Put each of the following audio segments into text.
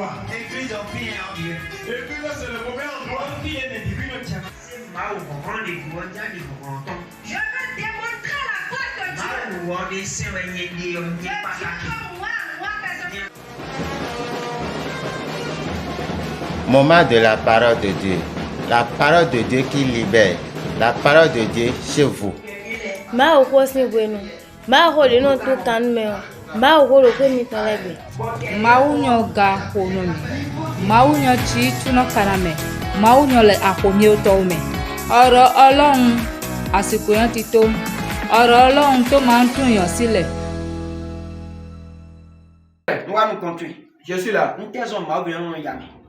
endroit. Église au pire Dieu. Église, là, c'est le mauvais endroit. Je veux démontrer la gloire de Dieu. Moment de la parole de Dieu. La parole de Dieu qui libère. La parole de Dieu chez vous. Ma ukosi bueno. Ma hole no to tan me. Ma holo ko mi talebe. Ma unyo ga hono mi. Ma unyo chi tuno kaname. Ma unyo le akomi oto me. Ọ̀rọ̀ Ọlọ́run àsìkò yẹn ti tó. Ọ̀rọ̀ Ọlọ́run tó máa ń tún yàn sílẹ̀. Je suis là.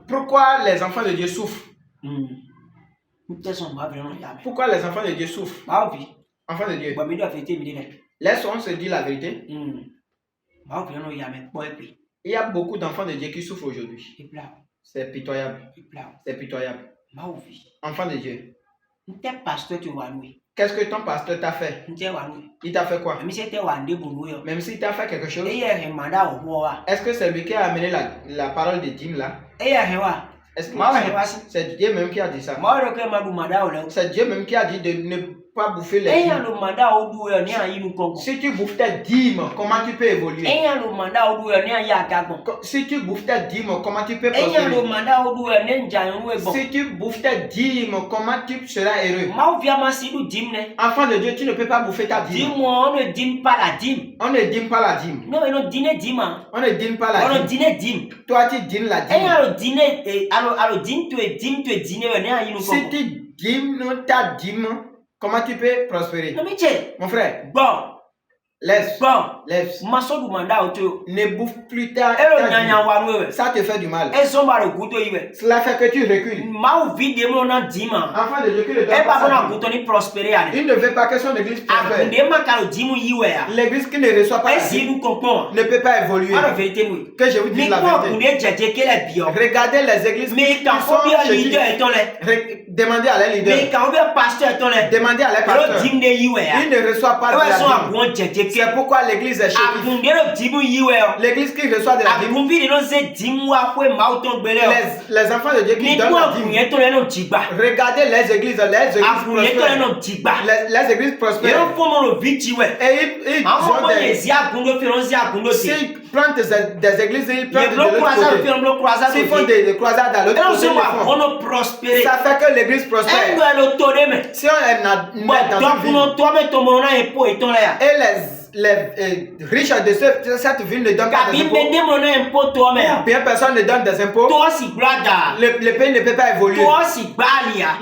Pourquoi les enfants de Dieu souffrent? Pourquoi les enfants de Dieu souffrent? Enfants de Dieu. Laisse-on se dire la vérité. Il y a beaucoup d'enfants de Dieu qui souffrent aujourd'hui. C'est pitoyable. C'est pitoyable. Enfants de Dieu. Qu'est-ce que ton pasteur t'a fait? Il t'a fait quoi? Même s'il t'a fait quelque chose, est-ce que c'est lui qui a amené la parole de dîme là? Est-ce que c'est Dieu même qui a dit ça? C'est Dieu même qui a dit de ne pas bouffer les dîmes. Si tu bouffes tes dîmes, comment tu peux évoluer? Si tu bouffes tes dîmes, comment tu peux prospérer? Si tu bouffes tes dîmes, comment tu seras heureux? Enfant de Dieu, tu ne peux pas bouffer ta dîme. On ne dîme pas la dîme. On ne dîme pas la dîme. Non, on ne dîne dîme. On ne dîme pas la On ne dîme. dîne dîme. Toi, tu dîmes la dîme. Alors dîne, alors dîme, tu es dîme, Si tu dîmes ta dîme, comment tu peux prospérer? Mon frère, bon, laisse. bon, Laisse. maso du mandat auto. Ne bouffe plus ta dîme. Ça te fait du mal. Elles sont mal au couteau. Cela fait que tu recules. Ma vie de mon dîme. Enfant de Dieu qui ne doit Elle pas va sa pas dîme. prospérer. Il ne veut pas que son église prospère. L'église qui ne reçoit pas la dîme ne peut pas évoluer. Que je vous dise la vérité. Regardez les églises qui sont chez Dieu. Demandez à les leaders. Demandez à les pasteurs. Ils ne reçoivent pas de la dîme. C'est pourquoi l'église est chez Dieu. L'église qui reçoit de la dîme. Les enfants de Dieu qui donnent la dîme. Regardez les églises prospères. Les églises prospères. Et ils ont des... S'ils plantent des églises, ils plantent de l'autre côté. S'ils font des croisades à l'autre côté, ça fait que l'église prospère. Si on est dans une ville, et les riches de cette ville ne donnent pas des impôts, bien personne ne donne des impôts, le pays ne peut pas évoluer.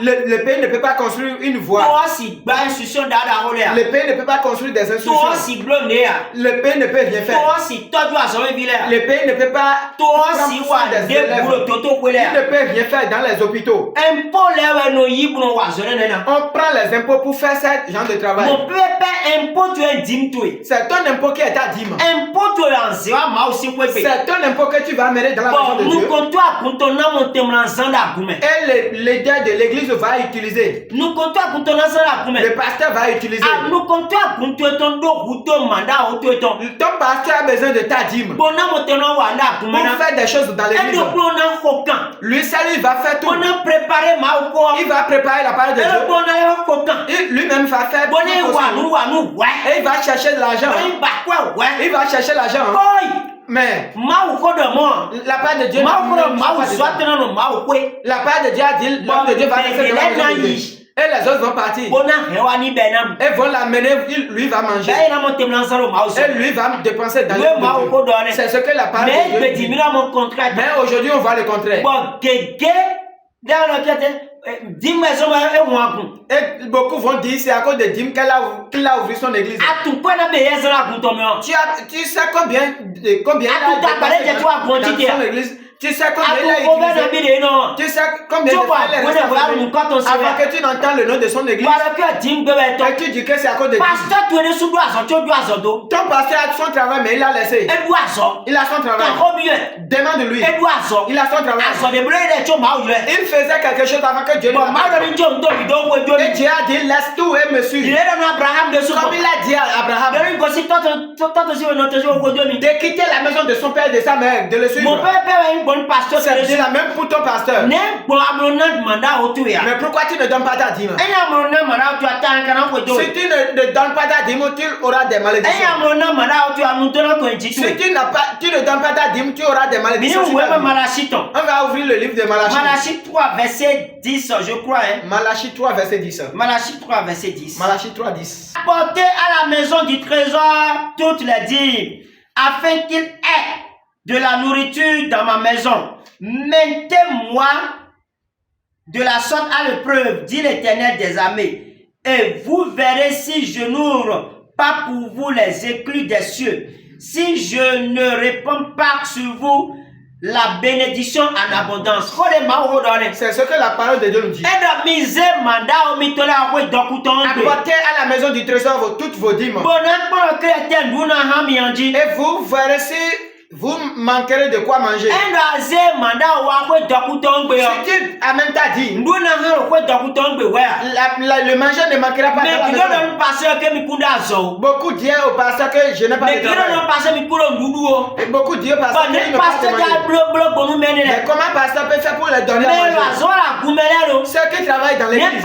Le pays ne peut pas construire une voie. Le pays ne peut pas construire des institutions. Le pays ne peut rien faire. Le pays ne peut pas prendre soin des élèves. Il ne peut rien faire dans les hôpitaux. On prend les impôts pour faire ce genre de travail. C'est ton impôt qui est ta dîme. C'est ton impôt que tu vas amener dans la maison de Dieu. Et le leader de l'église va utiliser. Le pasteur va utiliser. Ton pasteur a besoin de ta dîme pour faire des choses dans l'église. Lui seul, il va faire tout. Il va préparer la parole de Dieu. Lui-même va faire tout. Et il va chercher de l'argent. Il va chercher l'argent. Mais la part de Dieu la part de Dieu a dit, l'homme de Dieu va rester dans la maison de Dieu. Et les autres vont partir. Et vont l'amener, lui va manger. Et lui va dépenser dans le Dieu. C'est ce que la parole de Dieu dit. Mais aujourd'hui, on voit le contraire. Et beaucoup vont dire c'est à cause de Dim qu'il a ouvert son église. Tu sais combien il a dépensé dans son église? Tu sais combien il a utilisé? Tu sais combien de fois il est resté avant que tu n'entends le nom de son église? Et tu dis que c'est à cause de Dim. Ton pasteur a son travail mais il l'a laissé. Il a son travail. Demande-lui. Il a son travail. Il faisait quelque chose avant que Dieu ne l'appelle. Et Dieu a dit laisse tout et me suivre. Comme il a dit à Abraham de quitter la maison de son père et de sa mère, de le suivre. C'est de la même pour ton pasteur. Mais pourquoi tu ne donnes pas ta dîme? Si tu ne donnes pas ta dîme, tu auras des malédictions. Si tu ne donnes pas ta dîme, tu auras des malédictions. On va ouvrir le livre de Malachie. Malachie 3, verset 10, je crois. Malachie 3, verset 10. Malachie 3, verset 10. Malachie 3, 10. Apportez à la maison du trésor toutes les dîmes, afin qu'il ait de la nourriture dans ma maison. Mettez-moi de la sorte à l'épreuve, dit l'Éternel des armées, et vous verrez si je n'ouvre pas pour vous les écluses des cieux, si je ne répands pas sur vous la bénédiction en abondance. C'est ce que la parole de Dieu nous dit. Apportez à la maison du trésor toutes vos dîmes. Et vous verrez si vous manquerez de quoi manger. Si tu amènes ta dîme, le manger ne manquera pas. Beaucoup disent au pasteur que je n'ai pas de travail. Et beaucoup disent au pasteur que je n'ai pas de manger. Mais comment un pasteur peut faire pour les donner à manger? Ceux qui travaillent dans l'église,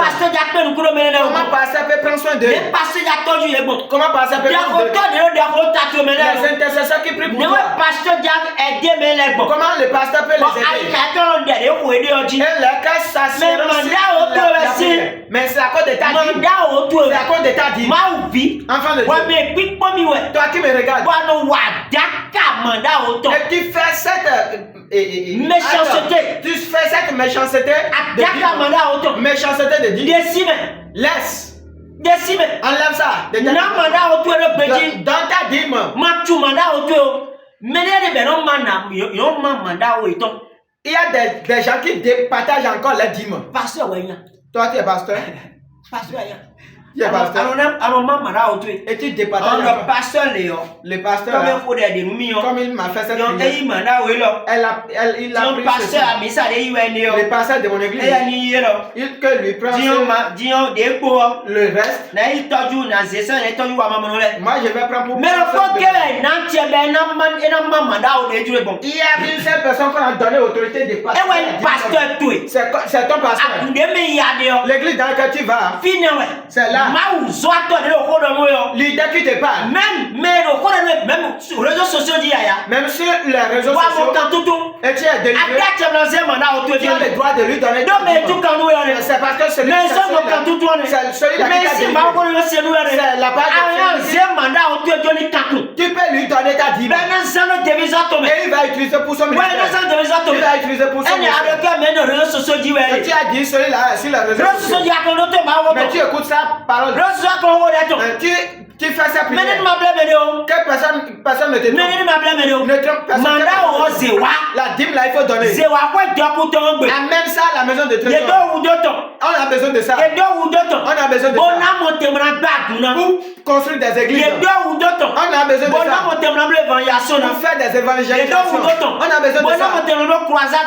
comment un pasteur peut prendre soin d'eux? Comment un pasteur peut prendre soin d'eux? Les intercesseurs qui prient pour toi. Comment le pasteur peut les aider? Et leur cas s'assure. Mais c'est à cause de ta dîme. C'est à cause de ta dîme. Enfant de Dieu. Toi qui me regardes. Et tu fais cette méchanceté. Tu fais cette méchanceté. Méchanceté de Dieu. Laisse. Enlève ça. Dans ta dîme. Il y a des gens qui partagent encore la dîme. Toi, tu es pasteur. Tu es pasteur. Et tu départages. Le pasteur Léon. Le pasteur. Comme il m'a fait cette prière. Il a pris le pasteur de mon église. Il que lui prend le reste. Moi je vais prendre pour moi. Il y a une seule personne qu'on a donné l'autorité de pasteur. C'est ton pasteur. L'église dans laquelle tu vas, c'est là. L'idée qui te parle. Même sur les réseaux sociaux, et tu es délivré. Tu as le droit de lui donner. C'est parce que celui qui c'est la part de tu peux lui donner ta dîme. Et il va utiliser pour son ministère. Il va utiliser pour son ministère. Et tu as dit celui-là sur les réseaux sociaux. Mais tu écoutes sa parole. Tu fais ça prière. Que personne ne te trompe. La dîme là il faut donner. Amène ça à la maison de trésor. On a besoin de ça. On a besoin de ça. Pour construire des églises. On a besoin de ça. Pour faire des évangélisations. On a besoin de ça.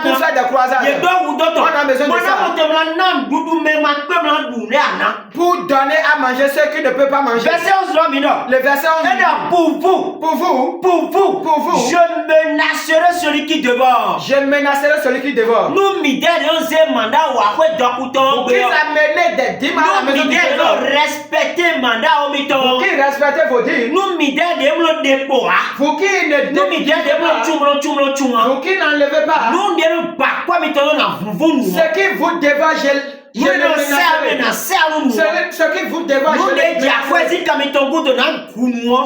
Pour faire des croisades. On a besoin de ça. Pour donner à manger ceux qui ne peuvent pas manger. Le verset 11. Pour vous. Je menacerai celui qui dévore. Nous qui amenez des dîmes à la maison du trésor. Respectez mandat au miton. Vous qui respectez vos dîmes. Vous qui n'enlevez pas. Ce qui vous dévore, ce qui vous dévore,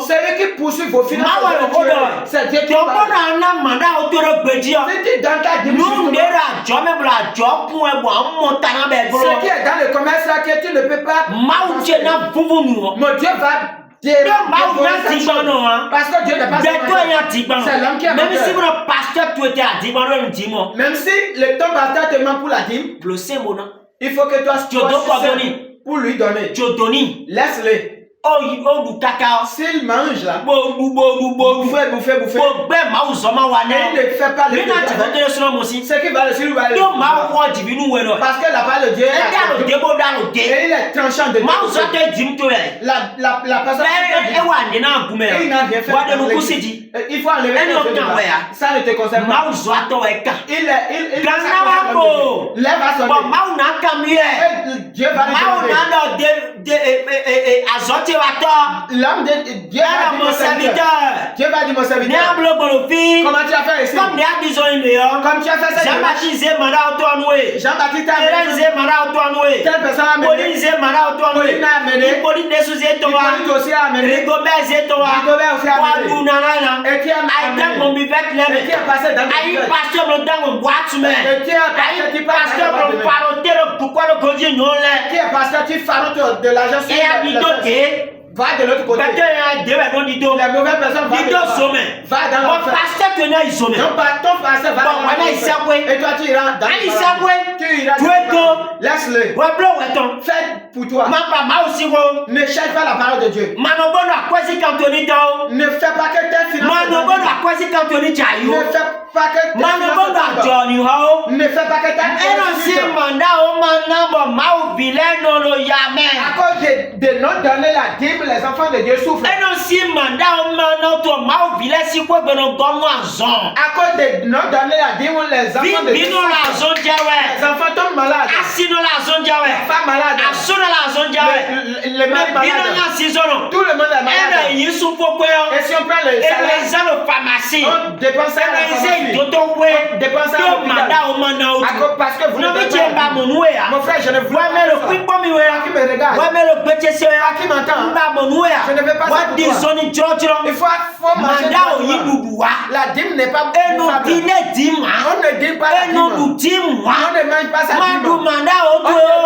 celui qui poursuit vos finances, c'est Dieu qui parle. Si tu donnes ta dîme, ce qui est dans le commerce là que tu ne peux pas, mon Dieu va parce que Dieu n'est pas c'est l'homme qui a même si votre pasteur tu étais à même si le ton pasteur te ment pour la dîme, il faut que toi pour lui donner. Laisse-le. S'il mange là, bouffer. Et il ne fait pas le ce qui va le suivre va le parce que la parole de Dieu et il est tranchant de la personne et il n'a rien fait. Il faut enlever ça ne te concerne pas. Il lève à son Dieu va l'homme de Dieu va dire mon serviteur. Dieu va dire mon serviteur. Comment tu as fait ici? Comme tu as fait ça. Jean-Baptiste a amené. Telle personne a amené. Pauline a amené. Hippolyte aussi a amené. Rigobert aussi a amené. Et qui a amené. Et qui a passé dans le et qui a passé qui passe qui est pasteur qui farote de l'argent sur va de l'autre côté. La mauvaise personne va dans l'enfer. Non, pas ton pasteur va dans l'enfer. Et toi tu iras dans l'enfer. Laisse-le. Fais pour toi. Ne cherche pas la parole de Dieu. Ne fais pas que tes finances. Ne fais pas que tes finances. Ne fais pas que ta à cause de non donner la dîme, les enfants de Dieu souffrent. À cause de non donner la dîme, les enfants de Dieu souffrent. Les enfants tombent malades. Les femmes malades. Les mères malades. Tout le monde est malade. Et si on prend les salaires, on dépense à la pharmacie. On dépense à l'hôpital. Parce que vous ne devez pas. Mon frère, je ne veux pas ça. Qui me regarde? Qui m'entend? Je ne veux pas ça pour toi. Il faut manger la dîme n'est pas bouffable. On ne dîme pas la dîme. On ne mange pas sa dîme. On ne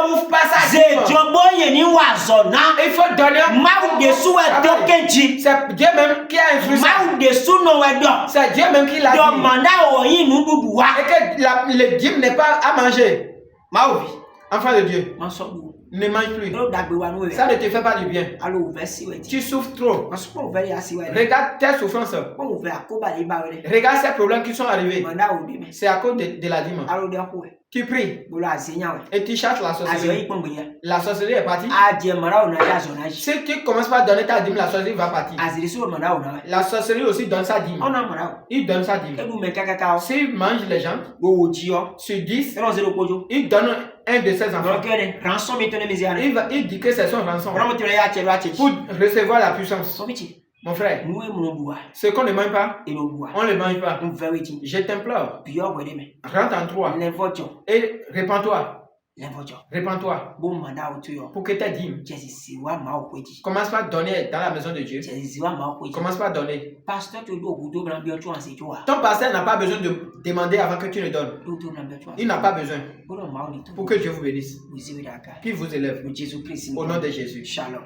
bouffe pas sa dîme. Il faut donner. C'est Dieu même qui a influé ça. C'est Dieu même qui l'a dit. Et que le dîme n'est pas à manger. Enfant de Dieu, ne mange plus. Ça ne te fait pas du bien. Tu souffres trop. Regarde tes souffrances. Regarde ces problèmes qui sont arrivés. C'est à cause de la dîme. Tu pries et tu cherches la sorcellerie. La sorcellerie est partie. Si tu commences pas à donner ta dîme, la sorcellerie va partir. La sorcellerie aussi donne sa dîme. Il donne sa dîme. S'il mange les gens, sur 10, il donne un de ses enfants. Il dit que c'est son rançon pour recevoir la puissance. Mon frère, ce qu'on ne mange pas, on ne le mange pas. Je t'implore, rentre en toi et répands-toi. Répands-toi pour que tes dîmes commence pas à donner dans la maison de Dieu. Commence pas à donner. Ton pasteur n'a pas besoin de demander avant que tu le donnes. Il n'a pas besoin pour que Dieu vous bénisse. Qu'il vous élève. Au nom de Jésus. Shalom.